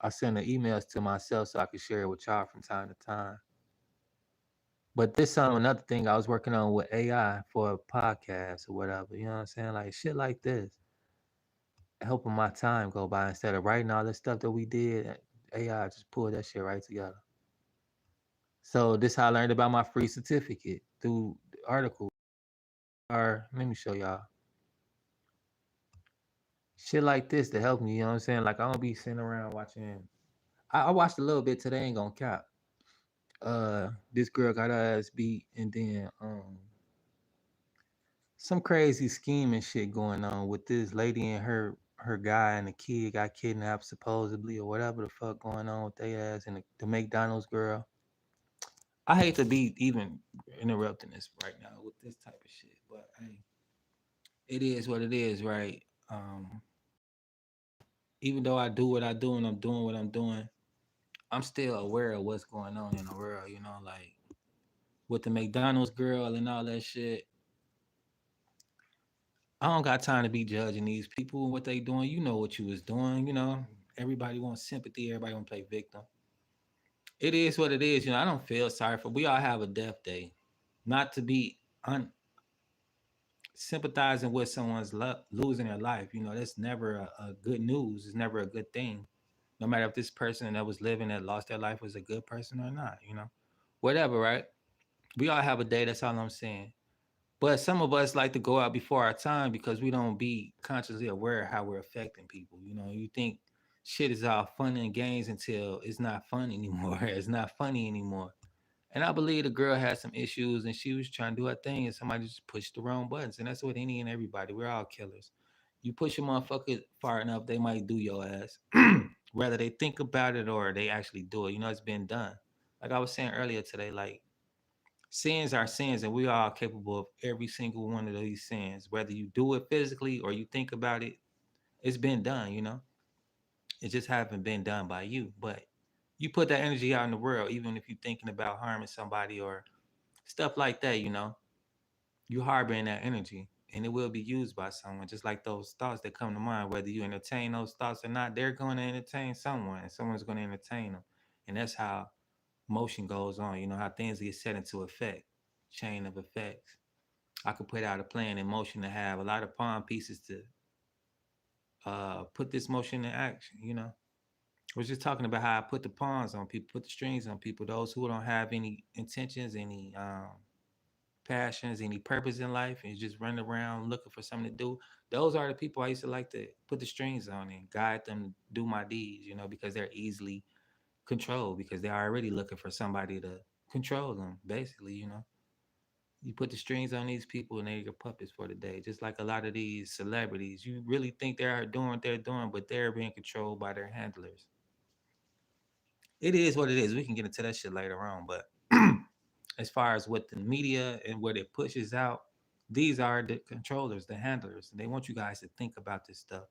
I send the emails to myself so I can share it with y'all from time to time. But this another thing I was working on with AI for a podcast or whatever. You know what I'm saying? Like shit like this, helping my time go by instead of writing all this stuff that we did. AI just pulled that shit right together. So this how I learned about my free certificate through the article. Or let me show y'all. Shit like this to help me, you know what I'm saying? Like I don't be sitting around watching. I watched a little bit today, ain't gonna cap. This girl got her ass beat, and then some crazy scheme and shit going on with this lady and her her guy and the kid got kidnapped supposedly or whatever the fuck going on with their ass, and the McDonald's girl. I hate to be even interrupting this right now with this type of shit, but hey, it is what it is, right? Um, Even though I do what I do and I'm doing what I'm doing, I'm still aware of what's going on in the world, you know, like with the McDonald's girl and all that shit. I don't got time to be judging these people and what they doing. You know what you was doing, you know. Everybody wants sympathy, everybody want to play victim. It is what it is, you know. I don't feel sorry for. We all have a death day. Not to be sympathizing with someone's losing their life, you know, that's never a good news. It's never a good thing. No matter if this person that was living that lost their life was a good person or not, you know. Whatever, right? We all have a day, that's all I'm saying. But some of us like to go out before our time because we don't be consciously aware of how we're affecting people. You know, you think shit is all fun and games until it's not fun anymore. It's not funny anymore. And I believe the girl had some issues and she was trying to do her thing and somebody just pushed the wrong buttons. And that's with any and everybody. We're all killers. You push a motherfucker far enough, they might do your ass. Whether they think about it or they actually do it. You know, it's been done. Like I was saying earlier today, like sins are sins, and we are all capable of every single one of these sins. Whether you do it physically or you think about it, it's been done, you know. It just haven't been done by you. But you put that energy out in the world, even if you're thinking about harming somebody or stuff like that, you know, you harboring that energy and it will be used by someone. Just like those thoughts that come to mind, whether you entertain those thoughts or not, they're going to entertain someone and someone's going to entertain them. And that's how motion goes on, you know, how things get set into effect, chain of effects. I could put out a plan in motion to have a lot of pawn pieces to put this motion in action, you know. I was just talking about how I put the pawns on people, put the strings on people, those who don't have any intentions, any passions, any purpose in life, and just run around looking for something to do. Those are the people I used to like to put the strings on and guide them to do my deeds, you know, because they're easily controlled because they're already looking for somebody to control them, basically, you know. You put the strings on these people and they're your puppets for the day. Just like a lot of these celebrities, you really think they're doing what they're doing, but they're being controlled by their handlers. It is what it is. We can get into that shit later on, but as far as what the media and what it pushes out, these are the controllers, the handlers. They want you guys to think about this stuff.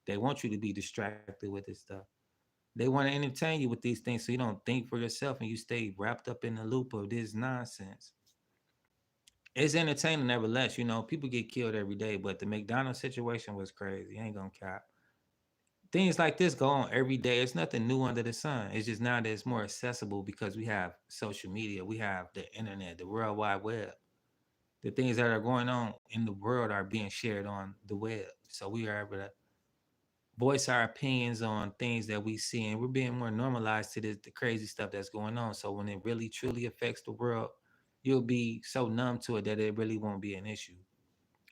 They want you to be distracted with this stuff. They want to entertain you with these things so you don't think for yourself and you stay wrapped up in the loop of this nonsense. It's entertaining nevertheless, you know, people get killed every day, but the McDonald's situation was crazy. I ain't gonna cap. Things like this go on every day. It's nothing new under the sun. It's just now that it's more accessible because we have social media, we have the internet, the World Wide Web. The things that are going on in the world are being shared on the web. So we are able to voice our opinions on things that we see, and we're being more normalized to the crazy stuff that's going on. So when it really truly affects the world, you'll be so numb to it that it really won't be an issue.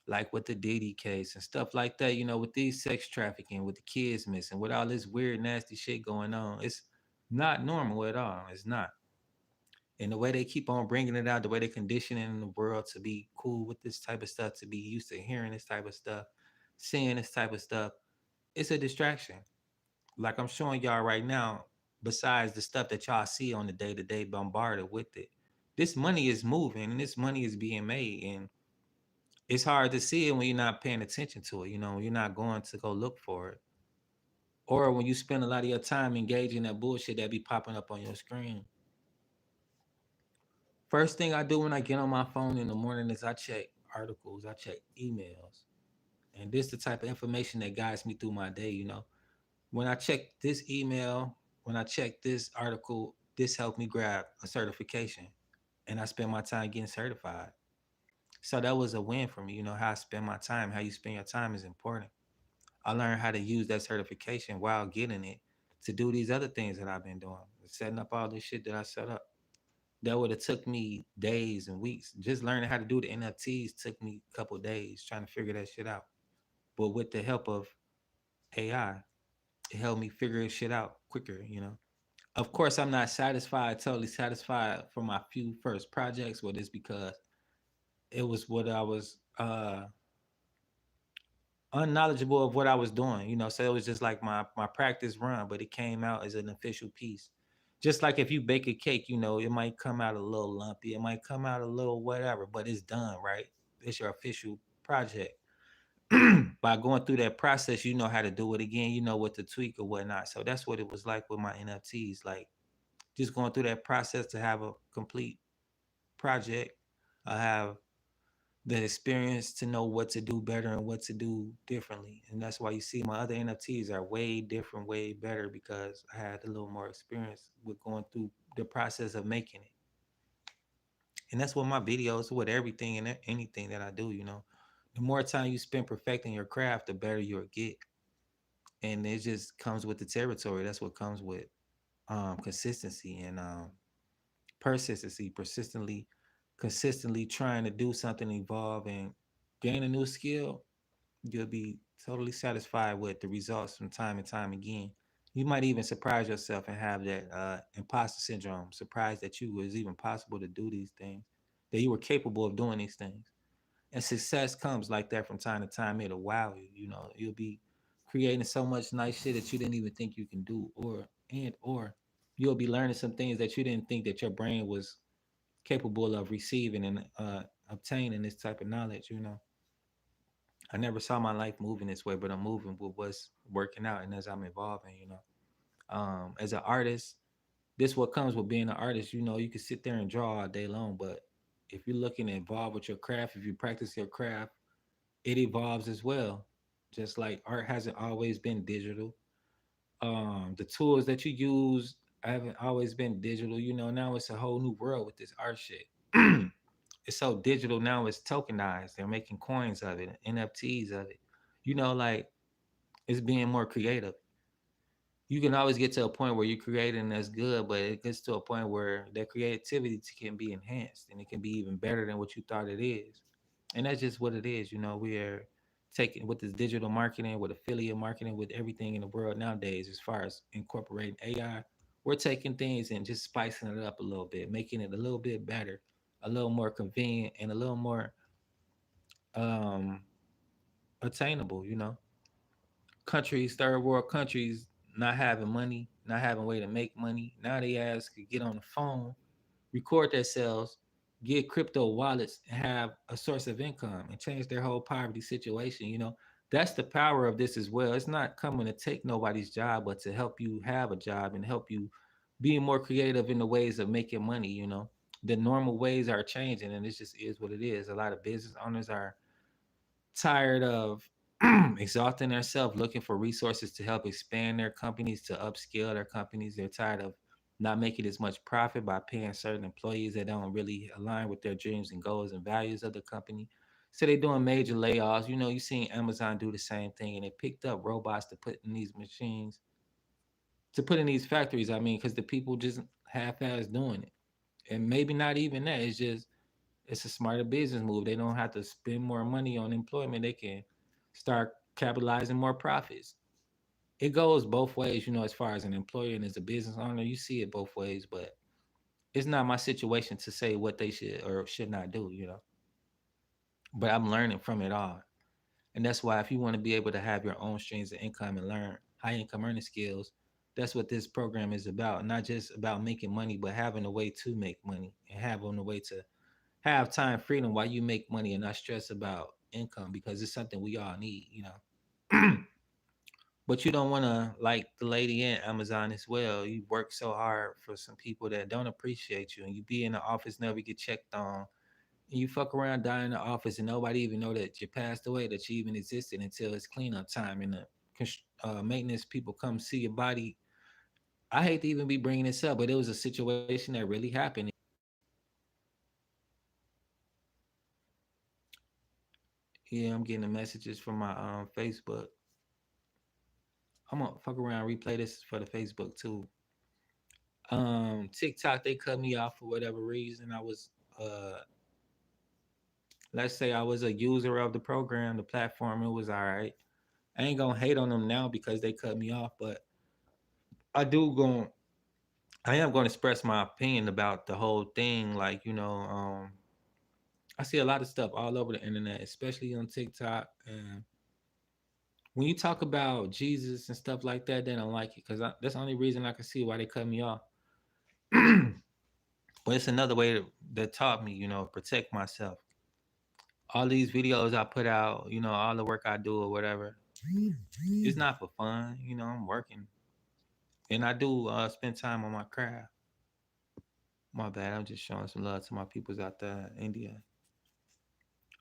Like with the Diddy case and stuff like that, you know, with these sex trafficking, with the kids missing, with all this weird, nasty shit going on, it's not normal at all. It's not. And the way they keep on bringing it out, the way they conditioning the world to be cool with this type of stuff, to be used to hearing this type of stuff, seeing this type of stuff, it's a distraction. Like I'm showing y'all right now, besides the stuff that y'all see on the day to day bombarded with it, this money is moving and this money is being made. And it's hard to see it when you're not paying attention to it, you know, when you're not going to go look for it. Or when you spend a lot of your time engaging that bullshit that be popping up on your screen. First thing I do when I get on my phone in the morning is I check articles, I check emails. And this is the type of information that guides me through my day, you know. When I check this email, when I check this article, this helped me grab a certification. And I spend my time getting certified. So that was a win for me. You know, how I spend my time, how you spend your time is important. I learned how to use that certification while getting it to do these other things that I've been doing, setting up all this shit that I set up. That would have took me days and weeks. Just learning how to do the NFTs took me a couple days trying to figure that shit out. But with the help of AI, it helped me figure shit out quicker, you know. Of course, I'm not satisfied, totally satisfied for my few first projects, but it's because it was what I was unknowledgeable of what I was doing, you know. So it was just like my practice run, but it came out as an official piece. Just like if you bake a cake, you know, it might come out a little lumpy, it might come out a little whatever, but it's done, right? It's your official project. By going through that process, you know how to do it again, you know what to tweak or whatnot. So that's what it was like with my NFTs, like just going through that process to have a complete project. I have the experience to know what to do better and what to do differently. And that's why you see my other NFTs are way different, way better because I had a little more experience with going through the process of making it. And that's what my videos, with everything and anything that I do, you know. The more time you spend perfecting your craft, the better you'll get. And it just comes with the territory. That's what comes with consistency and persistency, consistently trying to do something, evolve, and gain a new skill. You'll be totally satisfied with the results from time and time again. You might even surprise yourself and have that imposter syndrome, surprised that you was even possible to do these things, that you were capable of doing these things. And success comes like that from time to time. It'll wow you. You know, you'll be creating so much nice shit that you didn't even think you can do, or you'll be learning some things that you didn't think that your brain was capable of receiving and obtaining this type of knowledge. You know, I never saw my life moving this way, but I'm moving with what's working out, and as I'm evolving, you know, as an artist, this what comes with being an artist. You know, you can sit there and draw all day long, but if you're looking to evolve with your craft, if you practice your craft, it evolves as well. Just like art hasn't always been digital. The tools that you use haven't always been digital. You know, now it's a whole new world with this art shit. It's so digital now, it's tokenized. They're making coins of it, NFTs of it. You know, like it's being more creative. You can always get to a point where you're creating that's good, but it gets to a point where that creativity can be enhanced and it can be even better than what you thought it is. And that's just what it is. You know, we are taking with this digital marketing, with affiliate marketing, with everything in the world nowadays, as far as incorporating AI, we're taking things and just spicing it up a little bit, making it a little bit better, a little more convenient, and a little more um, attainable. You know, countries, third world countries, not having money, not having a way to make money. Now they ask to get on the phone, record themselves, get crypto wallets, and have a source of income and change their whole poverty situation. You know, that's the power of this as well. It's not coming to take nobody's job, but to help you have a job and help you be more creative in the ways of making money. You know, the normal ways are changing, and it just is what it is. A lot of business owners are tired of exhausting themselves looking for resources to help expand their companies, to upscale their companies. They're tired of not making as much profit by paying certain employees that don't really align with their dreams and goals and values of the company. So they're doing major layoffs. You know, you've seen Amazon do the same thing, and they picked up robots to put in these machines, to put in these factories. I mean, because the people just half-ass doing it, and maybe not even that. It's just it's a smarter business move. They don't have to spend more money on employment. They can start capitalizing more profits. It goes both ways, you know, as far as an employer and as a business owner, you see it both ways, but it's not my situation to say what they should or should not do, you know. But I'm learning from it all. And that's why if you want to be able to have your own streams of income and learn high income earning skills, that's what this program is about. Not just about making money, but having a way to make money and having a way to have time freedom while you make money and not stress about income because it's something we all need, you know. But you don't want to, like the lady in Amazon as well. You work so hard for some people that don't appreciate you, and you be in the office, never get checked on, and you fuck around, die in the office, and nobody even know that you passed away, that you even existed until it's cleanup time, and the maintenance people come see your body. I hate to even be bringing this up, but it was a situation that really happened. Yeah, I'm getting the messages from my Facebook. I'm gonna fuck around, replay this for the Facebook too. TikTok, they cut me off for whatever reason. I was uh let's say I was a user of the program, the platform, it was all right. I ain't gonna hate on them now because they cut me off, but I do going I am gonna express my opinion about the whole thing. Like, you know, I see a lot of stuff all over the internet, especially on TikTok. And when you talk about Jesus and stuff like that, they don't like it because that's the only reason I can see why they cut me off. But it's another way that taught me, protect myself. All these videos I put out, all the work I do or whatever, it's not for fun. I'm working, and I do spend time on my craft. My bad, I'm just showing some love to my peoples out there in India.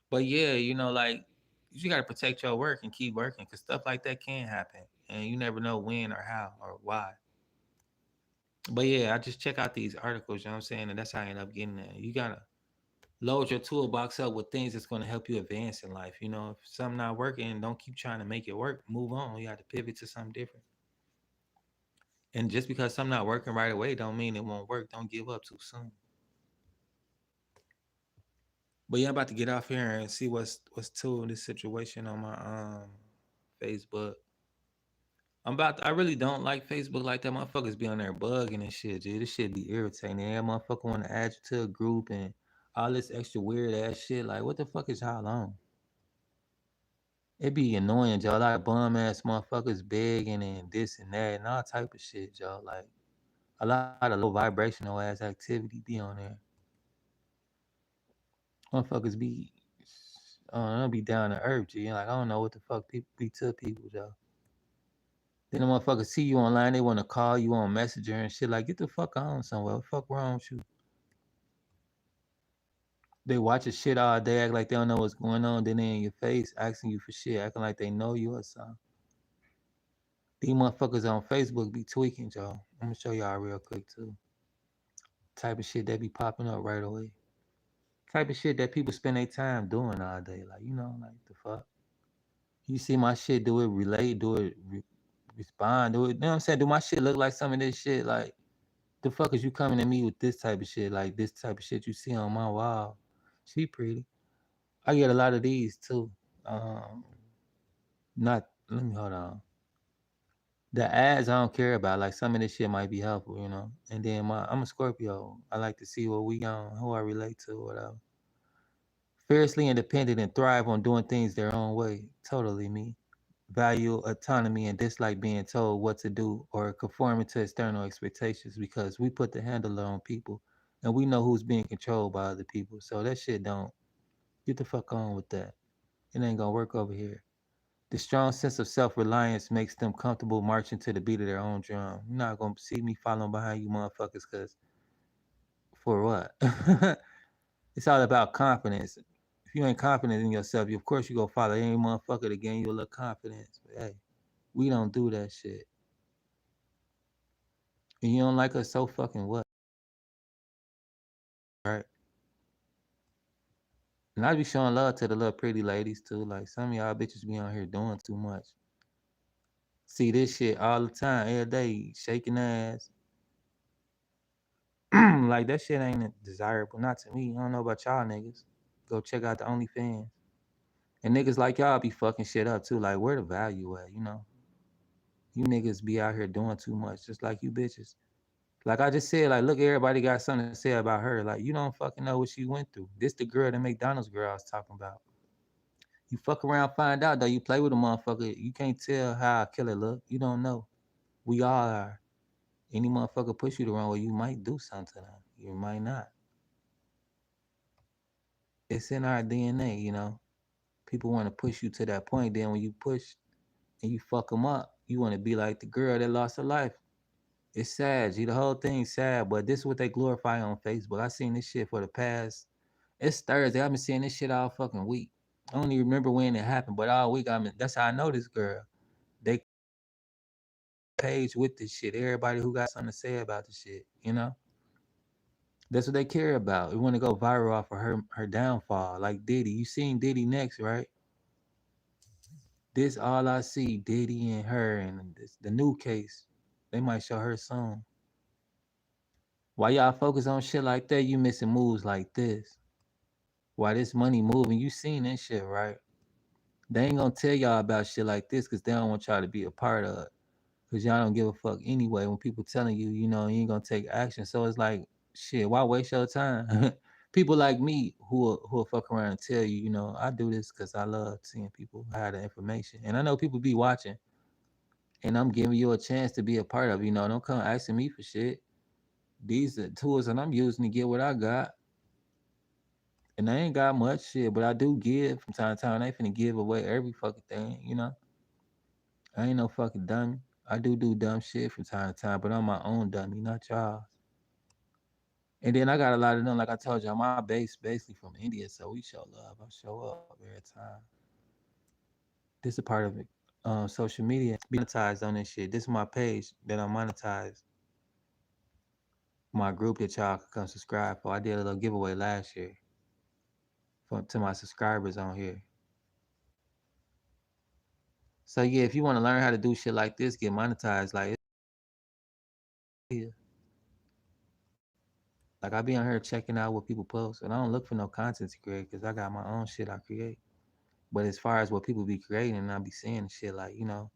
But yeah, like you gotta protect your work and keep working because stuff like that can happen, and you never know when or how or why. But yeah, I just check out these articles, you know what I'm saying? And that's how I end up getting there. You gotta load your toolbox up with things that's gonna help you advance in life. If something not working, don't keep trying to make it work. Move on. You have to pivot to something different. And just because something not working right away don't mean it won't work. Don't give up too soon. But yeah, I'm about to get off here and see what's to this situation on my Facebook. I really don't like Facebook like that. Motherfuckers be on there bugging and shit, dude. This shit be irritating. That motherfucker want to add you to a group and all this extra weird ass shit. Like, what the fuck is y'all on? It be annoying, y'all. Like bum ass motherfuckers begging and this and that and all type of shit, y'all. Like a lot of low vibrational ass activity be on there. Motherfuckers be, I don't be down to earth, G. Like I don't know what the fuck people be to people, y'all. Then the motherfuckers see you online, they want to call you on Messenger and shit. Like, get the fuck on somewhere. What the fuck wrong with you? They watch your shit all day, act like they don't know what's going on. Then they in your face asking you for shit, acting like they know you or something. These motherfuckers on Facebook be tweaking, y'all. I'm gonna show y'all real quick too. Type of shit that be popping up right away. Type of shit that people spend their time doing all day. Like, like the fuck. You see my shit, do it relate, do it respond, do it. You know what I'm saying? Do my shit look like some of this shit? Like, the fuck is you coming at me with this type of shit? Like this type of shit you see on my wall. She pretty. I get a lot of these too. Not let me hold on. The ads I don't care about. Like some of this shit might be helpful, And then I'm a Scorpio. I like to see what we on, who I relate to, whatever. Fiercely independent and thrive on doing things their own way. Totally me. Value autonomy and dislike being told what to do or conforming to external expectations because we put the handle on people and we know who's being controlled by other people. So that shit don't get the fuck on with that. It ain't gonna work over here. The strong sense of self-reliance makes them comfortable marching to the beat of their own drum. You're not gonna see me following behind you motherfuckers because for what? It's all about confidence. If you ain't confident in yourself, of course you go follow any motherfucker to gain you a little confidence. But hey, we don't do that shit. And you don't like us, so fucking what? Right? And I be showing love to the little pretty ladies too. Like some of y'all bitches be on here doing too much. See this shit all the time, every day, shaking ass. Like that shit ain't desirable, not to me. I don't know about y'all niggas. Go check out the OnlyFans. And niggas like y'all be fucking shit up too. Like where the value at, You niggas be out here doing too much, just like you bitches. Like I just said, like, look, everybody got something to say about her. Like, you don't fucking know what she went through. This the girl, the McDonald's girl I was talking about. You fuck around, find out, though. You play with a motherfucker, you can't tell how a killer look. You don't know. We all are. Any motherfucker push you the wrong way, you might do something to them. You might not. It's in our DNA, People want to push you to that point. Then when you push and you fuck them up, you want to be like the girl that lost her life. It's sad, G. The whole thing's sad, but this is what they glorify on Facebook. I seen this shit for the past. It's Thursday. I've been seeing this shit all fucking week. I don't even remember when it happened, but all week that's how I know this girl. They page with this shit. Everybody who got something to say about the shit, That's what they care about. We want to go viral off of her downfall. Like Diddy. You seen Diddy next, right? This all I see, Diddy and her and the new case. They might show her soon. Why y'all focus on shit like that, you missing moves like this. Why this money moving, you seen this shit, right? They ain't gonna tell y'all about shit like this because they don't want y'all to be a part of it. Because y'all don't give a fuck anyway when people telling you, you ain't gonna take action. So it's like, shit, why waste your time? people like me who'll fuck around and tell you, you know, I do this because I love seeing people have the information. And I know people be watching, and I'm giving you a chance to be a part of it. You know, don't come asking me for shit. These are tools that I'm using to get what I got. And I ain't got much shit, but I do give from time to time. I ain't finna give away every fucking thing, you know? I ain't no fucking dummy. I do dumb shit from time to time, but I'm my own dummy, not y'all. And then I got a lot of them, like I told y'all, my base basically from India, so we show love. I show up every time. This is a part of it. Social media, be monetized on this shit. This is my page that I'm monetized. My group that y'all can come subscribe for. I did a little giveaway last year to my subscribers on here. So yeah, if you want to learn how to do shit like this, get monetized, like I be on here checking out what people post, and I don't look for no content to create because I got my own shit I create. But as far as what people be creating, and I be seeing shit like, you know,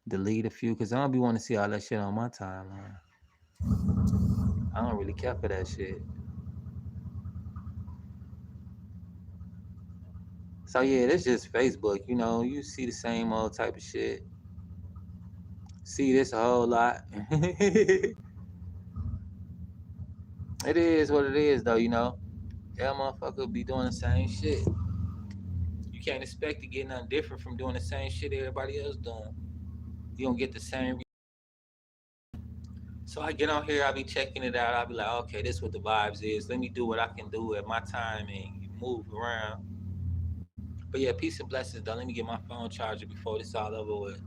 delete a few because I don't be wanting to see all that shit on my timeline. I don't really care for that shit. So yeah, that's just Facebook. You know, you see the same old type of shit. See this a whole lot. It is what it is, though. You know, that motherfucker be doing the same shit. You can't expect to get nothing different from doing the same shit everybody else doing. You don't get the same. So I get on here, I be checking it out. I be like, okay, this is what the vibes is. Let me do what I can do at my time and move around. But yeah, peace and blessings, though. Let me get my phone charger before this all over with.